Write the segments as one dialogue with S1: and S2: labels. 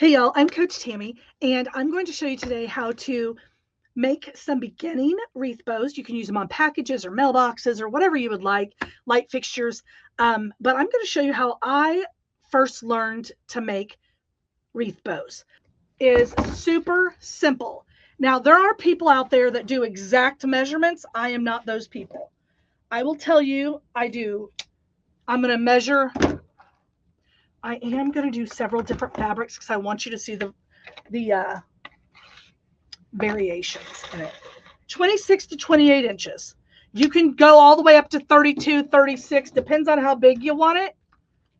S1: Hey y'all, I'm Coach Tammy, and I'm going to show you today how to make some beginning wreath bows. You can use them on packages or mailboxes or whatever you would like, light fixtures. But I'm going to show you how I first learned to make wreath bows. Is super simple. Now, there are people out there that do exact measurements. I am not those people. I will tell you, I'm going to measure. I am going to do several different fabrics because I want you to see the variations in it. 26 to 28 inches. You can go all the way up to 32, 36, depends on how big you want it.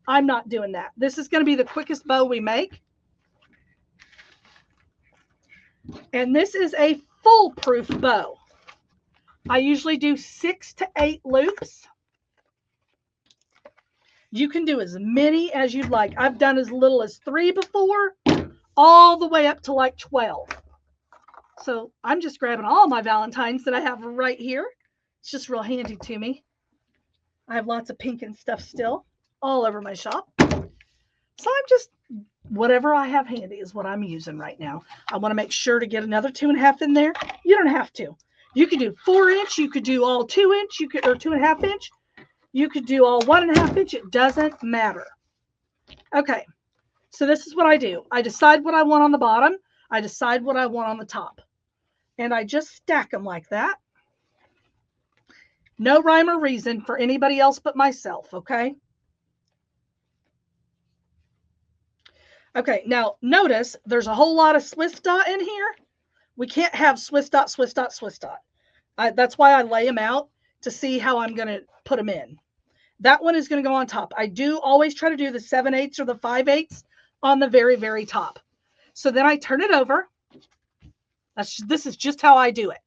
S1: I'm not doing that. This is going to be the quickest bow we make. And this is a foolproof bow. I usually do 6 to 8 loops. You can do as many as you'd like. I've done as little as 3 before, all the way up to like 12. So I'm just grabbing all my Valentines that I have right here. It's just real handy to me. I have lots of pink and stuff still all over my shop. So I'm just, whatever I have handy is what I'm using right now. I want to make sure to get another 2.5 in there. You don't have to. You could do 4-inch. You could do all 2-inch. You could, or 2.5 inch. You could do all 1.5 inch. It doesn't matter. Okay. So this is what I do. I decide what I want on the bottom. I decide what I want on the top. And I just stack them like that. No rhyme or reason for anybody else but myself, okay? Okay, now notice there's a whole lot of Swiss dot in here. We can't have Swiss dot, Swiss dot, Swiss dot. That's why I lay them out to see how I'm going to put them in. That one is going to go on top. I do always try to do the 7/8 or the 5/8 on the very, very top. So then I turn it over. This is just how I do it.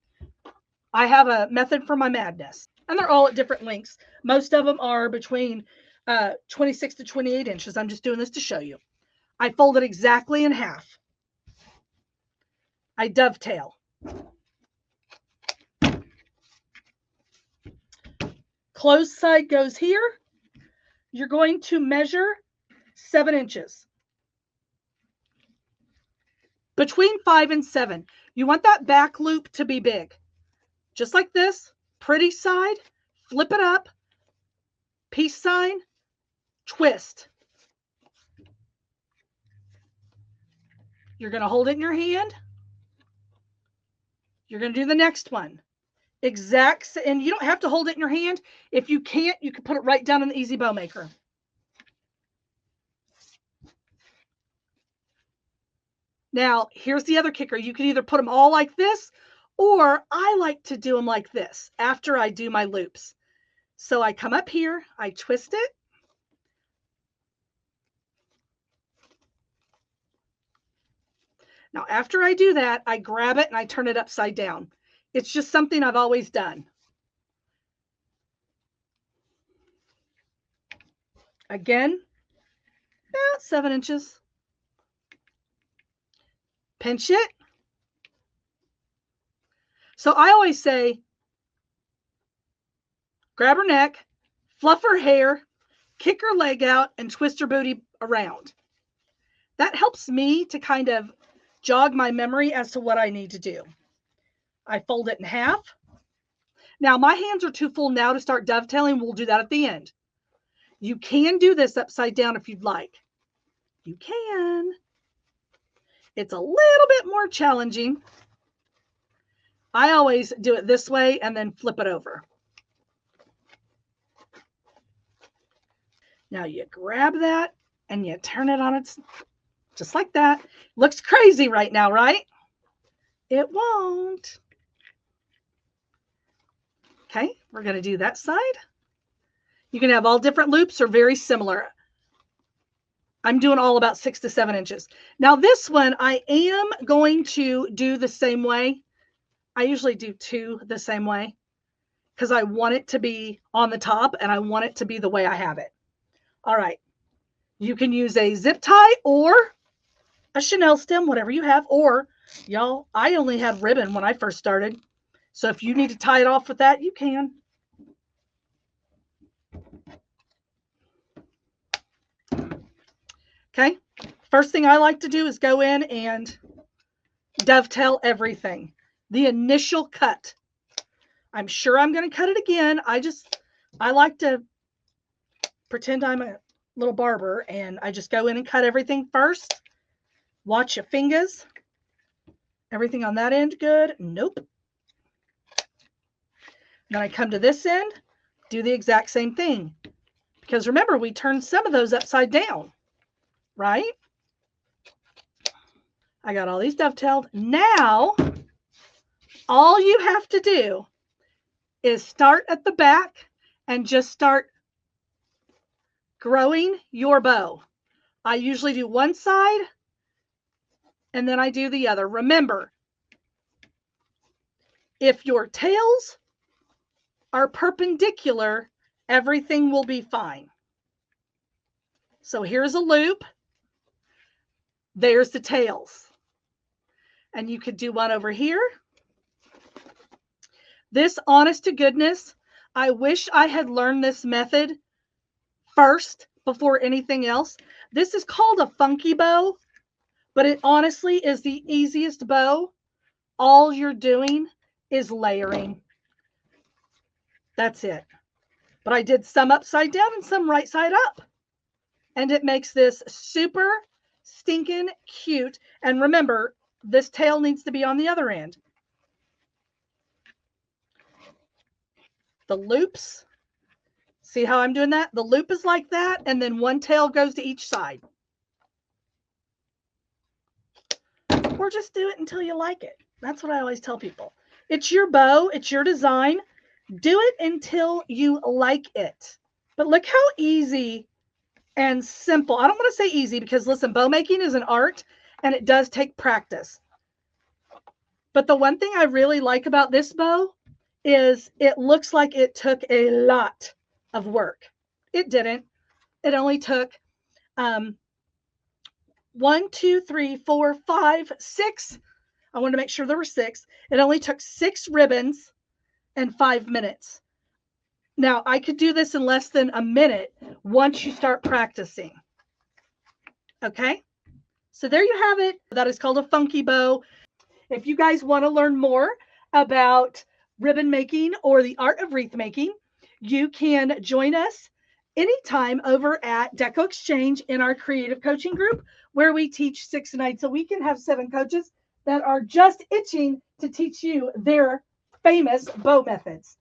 S1: I have a method for my madness, and they're all at different lengths. Most of them are between 26 to 28 inches. I'm just doing this to show you. I fold it exactly in half. I dovetail. Closed side goes here. You're going to measure 7 inches. Between 5 and 7. You want that back loop to be big. Just like this. Pretty side. Flip it up. Peace sign. Twist. You're going to hold it in your hand. You're going to do the next one. Exact, and you don't have to hold it in your hand. If you can't, you can put it right down in the Easy Bow Maker. Now, here's the other kicker. You can either put them all like this, or I like to do them like this after I do my loops. So I come up here, I twist it. Now, after I do that, I grab it and I turn it upside down. It's just something I've always done. Again, about 7 inches. Pinch it. So I always say, grab her neck, fluff her hair, kick her leg out, and twist her booty around. That helps me to kind of jog my memory as to what I need to do. I fold it in half. Now, my hands are too full now to start dovetailing. We'll do that at the end. You can do this upside down if you'd like. You can. It's a little bit more challenging. I always do it this way and then flip it over. Now you grab that and you turn it on its, just like that. Looks crazy right now, right? It won't. Okay, we're going to do that side. You can have all different loops or very similar. I'm doing all about 6 to 7 inches. Now this one, I am going to do the same way. I usually do 2 the same way because I want it to be on the top and I want it to be the way I have it. All right. You can use a zip tie or a Chanel stem, whatever you have, or y'all, I only had ribbon when I first started. So if you need to tie it off with that, you can. Okay. First thing I like to do is go in and dovetail everything. The initial cut. I'm sure I'm going to cut it again. I like to pretend I'm a little barber, and I just go in and cut everything first. Watch your fingers. Everything on that end good? Nope. Then I come to this end, do the exact same thing. Because remember, we turned some of those upside down, right? I got all these dovetailed. Now, all you have to do is start at the back and just start growing your bow. I usually do one side and then I do the other. Remember, if your tails are perpendicular, everything will be fine. So here's a loop. There's the tails. And you could do one over here. This, honest to goodness, I wish I had learned this method first before anything else. This is called a funky bow, but it honestly is the easiest bow. All you're doing is layering. That's it. But I did some upside down and some right side up. And it makes this super stinking cute. And remember, this tail needs to be on the other end. The loops, see how I'm doing that? The loop is like that, and then one tail goes to each side. Or just do it until you like it. That's what I always tell people. It's your bow, it's your design. Do it until you like it. But look how easy and simple. I don't want to say easy because, listen, bow making is an art, and it does take practice. But the one thing I really like about this bow is it looks like it took a lot of work. It didn't. It only took 1, 2, 3, 4, 5, 6. I wanted to make sure there were 6. It only took 6 ribbons and 5 minutes. Now, I could do this in less than a minute once you start practicing. Okay? So there you have it. That is called a funky bow. If you guys want to learn more about ribbon making or the art of wreath making, you can join us anytime over at Deco Exchange in our creative coaching group, where we teach 6 nights a week and have 7 coaches that are just itching to teach you their famous bow methods.